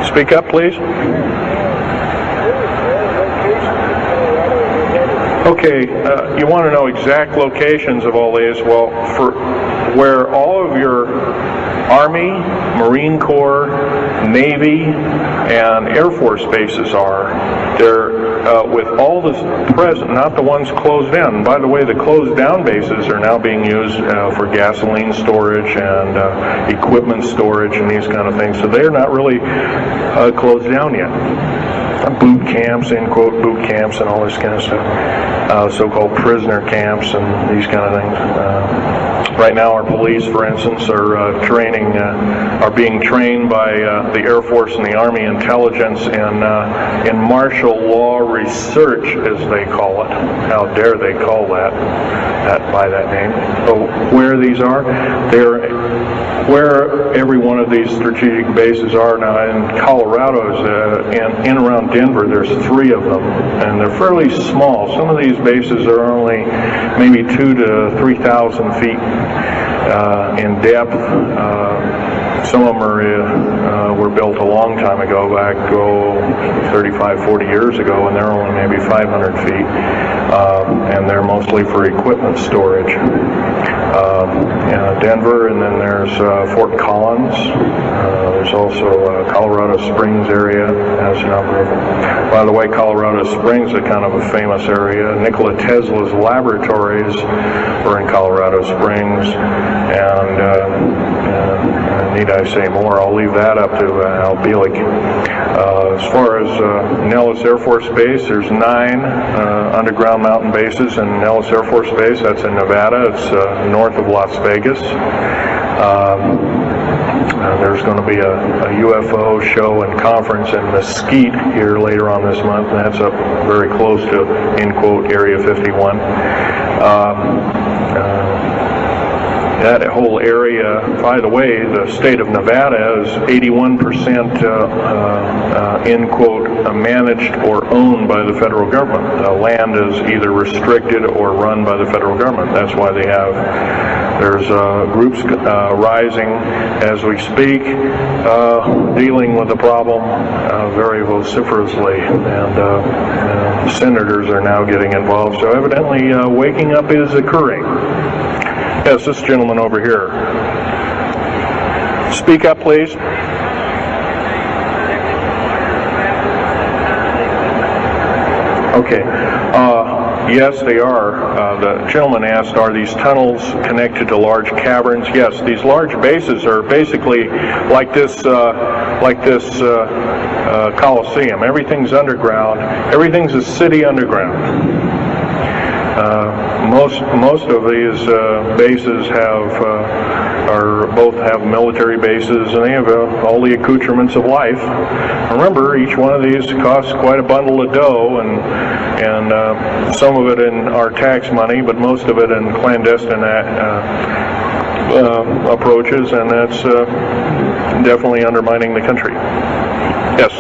Speak up, please. Okay, you want to know exact locations of all these? Well, for where all of your Army, Marine Corps, Navy, and Air Force bases are, they're with all the present, not the ones closed down. By the way, the closed down bases are now being used for gasoline storage and equipment storage and these kind of things. So they're not really closed down yet. Boot camps, end quote, boot camps and all this kind of stuff. So-called prisoner camps and these kind of things. Right now our police, for instance, are being trained by the Air Force and the Army intelligence in martial law research, as they call it. How dare they call that by that name. So where these are, where every one of these strategic bases are now. In Colorado, in around Denver, there's 3 of them, and they're fairly small. Some of these bases are only maybe 2,000 to 3,000 feet in depth. Some of them were built a long time ago, back 35, 40 years ago, and they're only maybe 500 feet, and they're mostly for equipment storage. Denver, and then there's Fort Collins. There's also Colorado Springs area has a number of them. By the way, Colorado Springs is kind of a famous area. Nikola Tesla's laboratories were in Colorado Springs, and need I say more? I'll leave that up to Al Bielek. As far as Nellis Air Force Base, there's 9 underground mountain bases in Nellis Air Force Base. That's in Nevada. It's north of Las Vegas. There's going to be a UFO show and conference in Mesquite here later on this month, and that's up very close to, end quote, Area 51. That whole area, by the way, the state of Nevada is 81% end quote, managed or owned by the federal government. Land is either restricted or run by the federal government. That's why there's groups rising as we speak, dealing with the problem very vociferously, and senators are now getting involved. So evidently waking up is occurring. Yes, this gentleman over here. Speak up, please. Okay. Yes, they are. The gentleman asked, are these tunnels connected to large caverns? Yes, these large bases are basically like this Coliseum. Everything's underground. Everything's a city underground. Most of these bases both have military bases, and they have all the accoutrements of life. Remember, each one of these costs quite a bundle of dough, and some of it in our tax money, but most of it in clandestine approaches, and that's definitely undermining the country. Yes.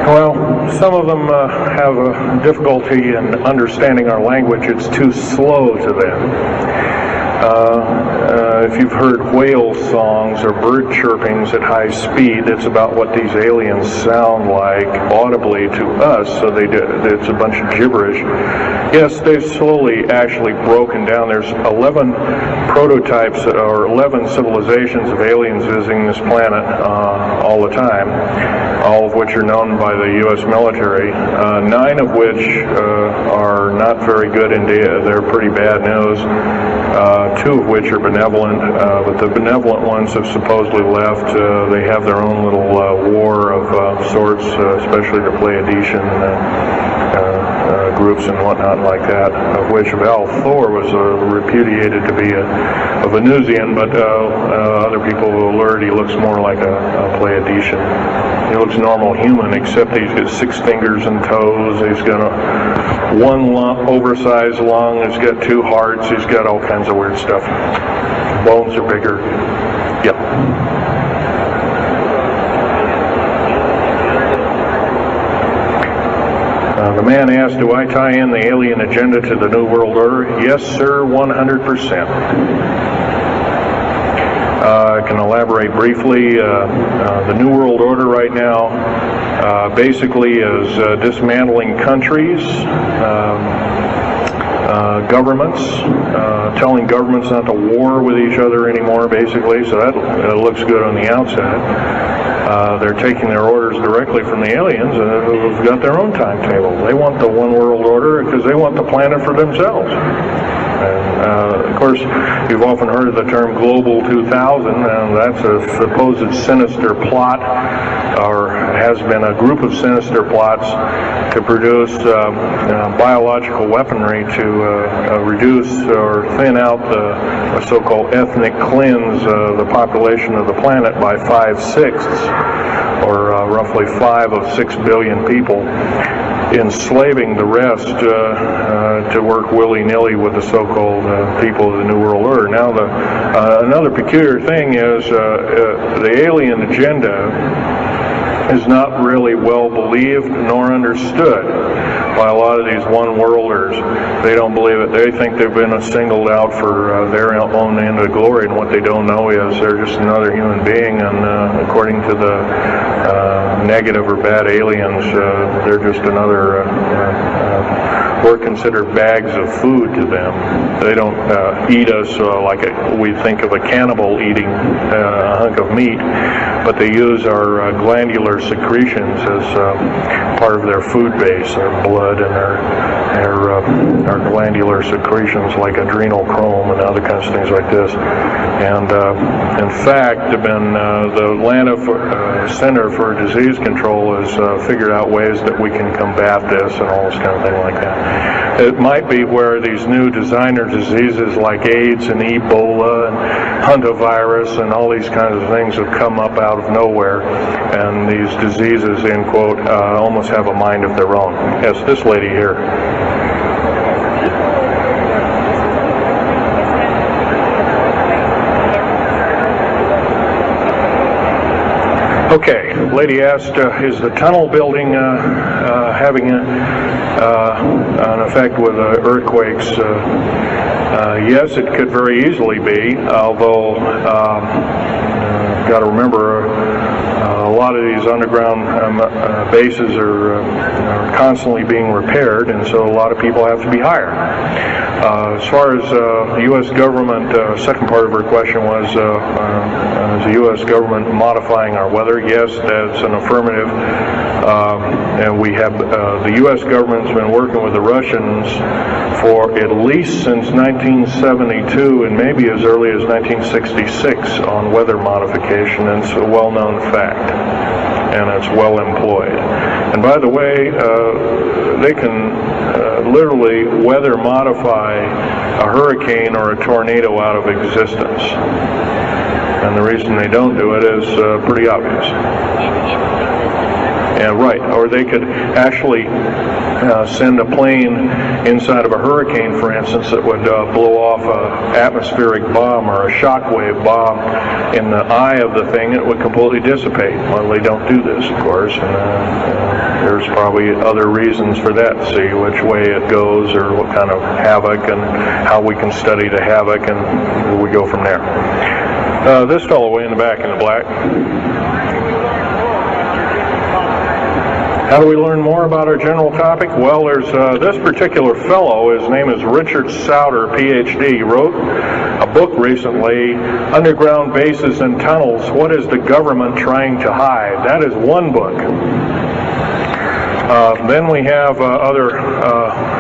Well, some of them have a difficulty in understanding our language. It's too slow to them. If you've heard whale songs or bird chirpings at high speed, it's about what these aliens sound like audibly to us, so it's a bunch of gibberish. Yes, they've slowly actually broken down. There's 11 prototypes or 11 civilizations of aliens visiting this planet all the time, all of which are known by the U.S. military, 9 of which are not very good in data. They're pretty bad news. 2 of which are benevolent, but the benevolent ones have supposedly left. They have their own little war of sorts, especially the Pleiadian groups and whatnot like that, of which Val Thor was repudiated to be a Venusian, but other people will alert he looks more like a Pleiadian. he looks normal human, except he's got 6 fingers and toes. He's got one oversized lung. He's got 2 hearts. He's got all kinds of weird stuff. Bones are bigger. Yep. The man asked, do I tie in the alien agenda to the New World Order? Yes, sir, 100%. I can elaborate briefly. The New World Order right now basically is dismantling countries, governments, telling governments not to war with each other anymore, basically, so that looks good on the outside. They're taking their orders directly from the aliens who've got their own timetable. They want the one world order because they want the planet for themselves. And, of course, you've often heard of the term Global 2000, and that's a supposed sinister plot, or has been a group of sinister plots to produce biological weaponry to reduce or thin out the so-called ethnic cleanse the population of the planet by 5/6, or roughly 5 of 6 billion people, enslaving the rest to work willy-nilly with the so-called people of the New World Order. Now, another peculiar thing is the alien agenda is not really well believed nor understood by a lot of these one-worlders. They don't believe it. They think they've been singled out for their own end of glory, and what they don't know is they're just another human being, and according to the negative or bad aliens, they're just another we're considered bags of food to them. They don't eat us like we think of a cannibal eating a hunk of meat, but they use our glandular secretions as part of their food base, their blood and our glandular secretions like adrenal chrome and other kinds of things like this. And in fact, the Atlanta Center for Disease Control has figured out ways that we can combat this and all this kind of thing like that. It might be where these new designer diseases like AIDS and Ebola and hantavirus and all these kinds of things have come up out of nowhere, and these diseases, end quote, almost have a mind of their own. Yes, this lady here. Okay, lady asked, is the tunnel building having an effect with earthquakes? Yes, it could very easily be, although got to remember a lot of these underground bases are constantly being repaired, and so a lot of people have to be hired. As far as the U.S. government, second part of her question was, is the U.S. government modifying our weather? Yes, that's an affirmative. And we have, the U.S. government's been working with the Russians for at least since 1972 and maybe as early as 1966 on weather modification, and it's a well-known fact, and it's well employed. And by the way, they can literally weather modify a hurricane or a tornado out of existence. And the reason they don't do it is pretty obvious. Yeah, right. Or they could actually send a plane inside of a hurricane, for instance, that would blow off an atmospheric bomb or a shockwave bomb in the eye of the thing. It would completely dissipate. Well, they don't do this, of course, and there's probably other reasons for that. See which way it goes, or what kind of havoc, and how we can study the havoc, and we go from there. This fellow way in the back in the black. How do we learn more about our general topic? Well, there's this particular fellow, his name is Richard Souter, PhD. He wrote a book recently, Underground Bases and Tunnels, What is the Government Trying to Hide? That is one book. Then we have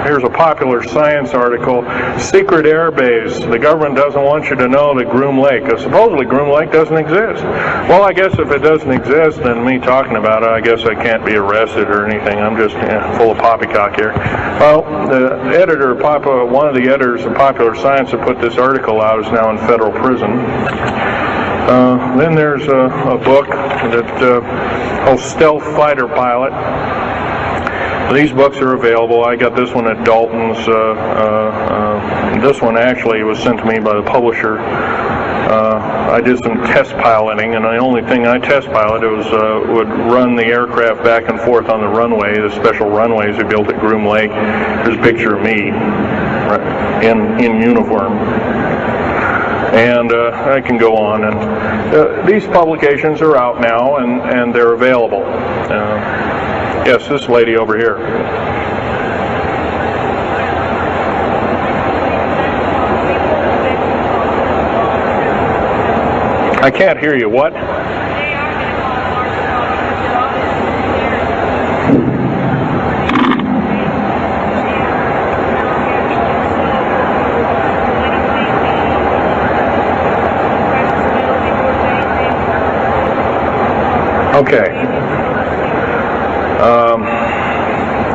here's a popular science article, Secret Air Base. The government doesn't want you to know that Groom Lake, supposedly Groom Lake doesn't exist. Well, I guess if it doesn't exist, then me talking about it, I guess I can't be arrested or anything. I'm just full of poppycock here. Well, the editor, one of the editors of Popular Science that put this article out is now in federal prison. Then there's a book that called Stealth Fighter Pilot. These books are available. I got this one at Dalton's. This one actually was sent to me by the publisher. I did some test piloting, and the only thing I test piloted was would run the aircraft back and forth on the runway, the special runways we built at Groom Lake. There's a picture of me in uniform. And I can go on. And these publications are out now, and they're available. Yes, this lady over here. I can't hear you. What? Okay.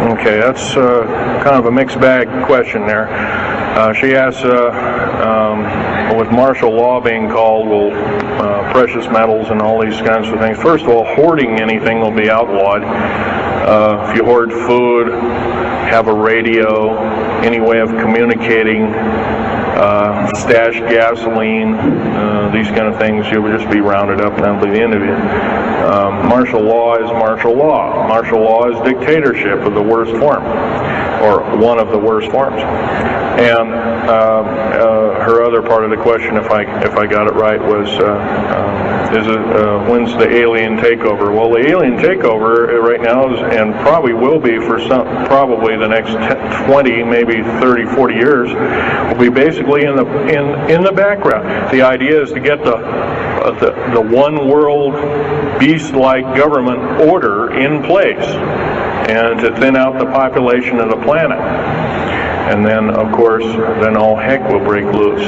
Okay, that's kind of a mixed bag question there. She asks, with martial law being called, will precious metals and all these kinds of things. First of all, hoarding anything will be outlawed. If you hoard food, have a radio, any way of communicating, stash gasoline, these kind of things, you would just be rounded up and that'll be the end of it. Martial law is martial law. Martial law is dictatorship of the worst form, or one of the worst forms. And her other part of the question, if I got it right, was when's the alien takeover? Well, the alien takeover right now is, and probably will be for probably the next 20, maybe 30, 40 years, will be basically in the background. The idea is to get the one world beast-like government order in place, and to thin out the population of the planet. And then, of course, then all heck will break loose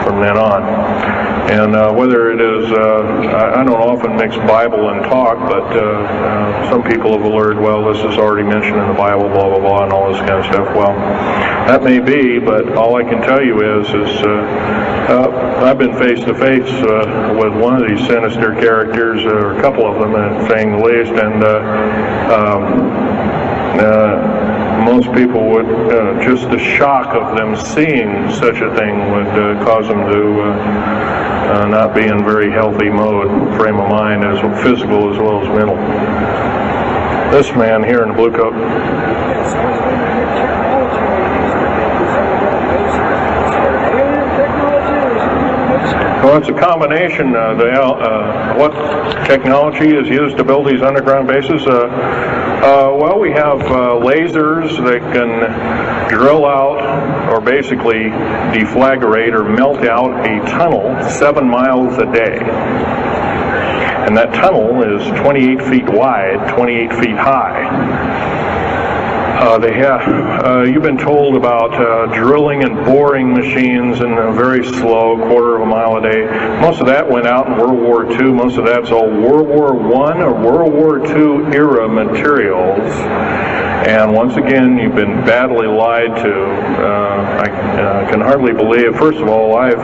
from then on. And whether it is, I don't often mix Bible and talk, but some people have alerted, well, this is already mentioned in the Bible, blah, blah, blah, and all this kind of stuff. Well, that may be, but all I can tell you is I've been face to face with one of these sinister characters, or a couple of them, saying the least, and most people would, just the shock of them seeing such a thing would cause them to not be in very healthy mode, frame of mind, as physical as well as mental. This man here in the blue coat. Well, it's a combination. What technology is used to build these underground bases? Well, we have lasers that can drill out, or basically deflagrate or melt out a tunnel 7 miles a day. And that tunnel is 28 feet wide, 28 feet high. You've been told about drilling and boring machines in a very slow, quarter of a mile a day. Most of that went out in World War II. Most of that's all World War I or World War II era materials. And once again, you've been badly lied to. I can hardly believe, first of all, I've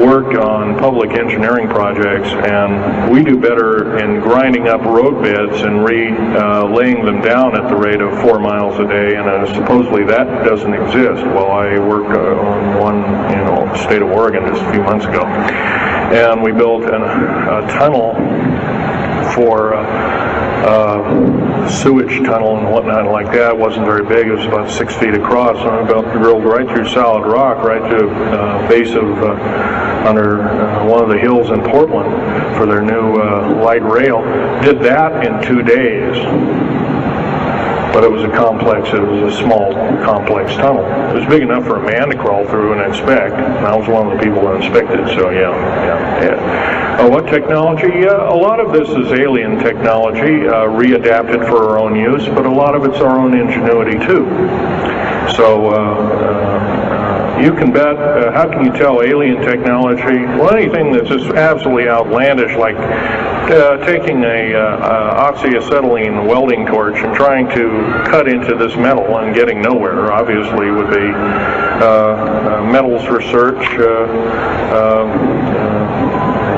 worked on public engineering projects, and we do better in grinding up road beds and laying them down at the rate of 4 miles a day, and supposedly that doesn't exist. Well, I worked on one in the state of Oregon just a few months ago, and we built a tunnel for sewage tunnel and whatnot like that. It wasn't very big. It was about 6 feet across, and about drilled right through solid rock, right to base of under one of the hills in Portland for their new light rail. Did that in 2 days. But it was a complex, it was a small, complex tunnel. It was big enough for a man to crawl through and inspect, and I was one of the people that inspected, so yeah. What technology? A lot of this is alien technology, readapted for our own use, but a lot of it's our own ingenuity too. So, you can bet, how can you tell alien technology? Well, anything that's just absolutely outlandish, like taking a oxyacetylene welding torch and trying to cut into this metal and getting nowhere, obviously would be metals research,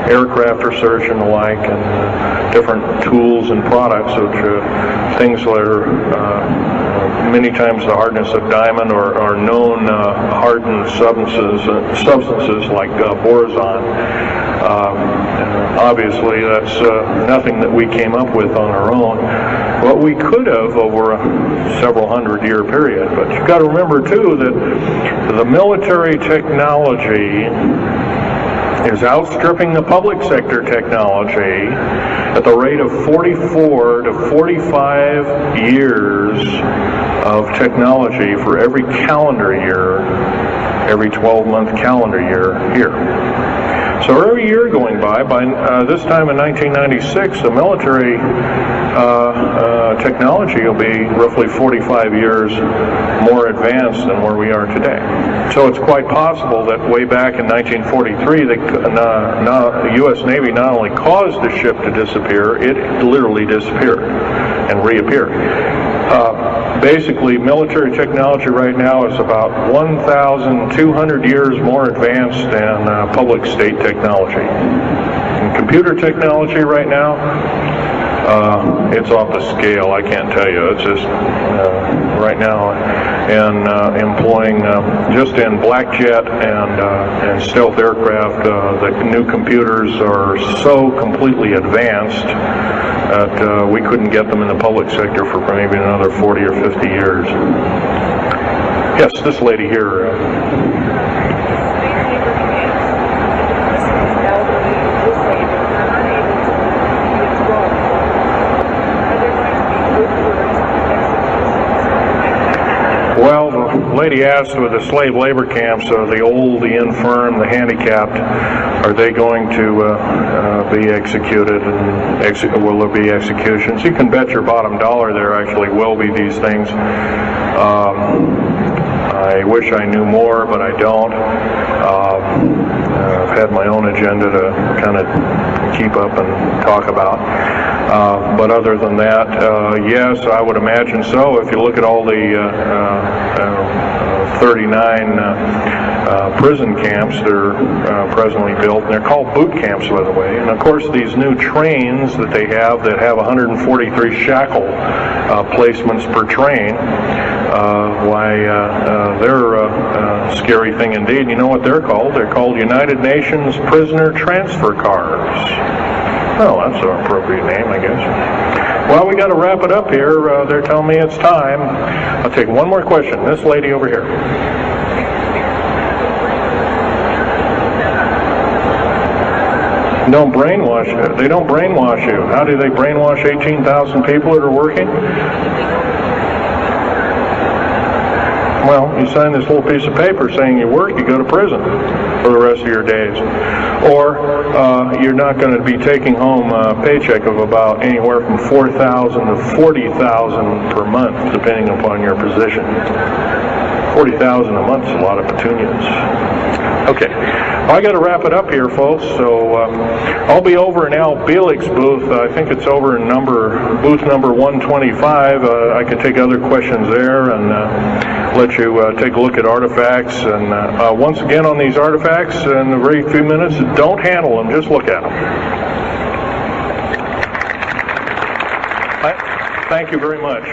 aircraft research and the like, and different tools and products, which things that are many times the hardness of diamond or known hardened substances like boron. Obviously, that's nothing that we came up with on our own, but we could have over a several hundred-year period. But you've got to remember, too, that the military technology is outstripping the public sector technology at the rate of 44 to 45 years of technology for every calendar year, every 12-month calendar year here. So every year going by this time in 1996, the military technology will be roughly 45 years more advanced than where we are today. So it's quite possible that way back in 1943, the U.S. Navy not only caused the ship to disappear, it literally disappeared and reappeared. Basically, military technology right now is about 1,200 years more advanced than public state technology. And computer technology right now, it's off the scale. I can't tell you. It's just right now, and employing just in black jet and stealth aircraft, the new computers are so completely advanced that we couldn't get them in the public sector for maybe another 40 or 50 years. Yes, this lady here. Well, the lady asked with the slave labor camps, the old, the infirm, the handicapped, are they going to be executed, and will there be executions? You can bet your bottom dollar there actually will be these things. I wish I knew more, but I don't. I've had my own agenda to kind of keep up and talk about. But other than that, yes, I would imagine so. If you look at all the 39 prison camps that are presently built, and they're called boot camps, by the way. And of course, these new trains that they have that have 143 shackle placements per train, they're a scary thing indeed. You know what they're called? They're called United Nations Prisoner Transfer Cars. Oh, that's an appropriate name, I guess. Well, we got to wrap it up here. They're telling me it's time. I'll take one more question. This lady over here. Don't brainwash you. They don't brainwash you. How do they brainwash 18,000 people that are working? Well, you sign this little piece of paper saying you work, you go to prison for the rest of your days. Or you're not going to be taking home a paycheck of about anywhere from $4,000 to $40,000 per month, depending upon your position. $40,000 a month is a lot of petunias. Okay, well, I got to wrap it up here, folks. So I'll be over in Al Bielik's booth. I think it's over in booth number 125. I can take other questions there and let you take a look at artifacts. And once again, on these artifacts, in a very few minutes, don't handle them, just look at them. Thank you very much.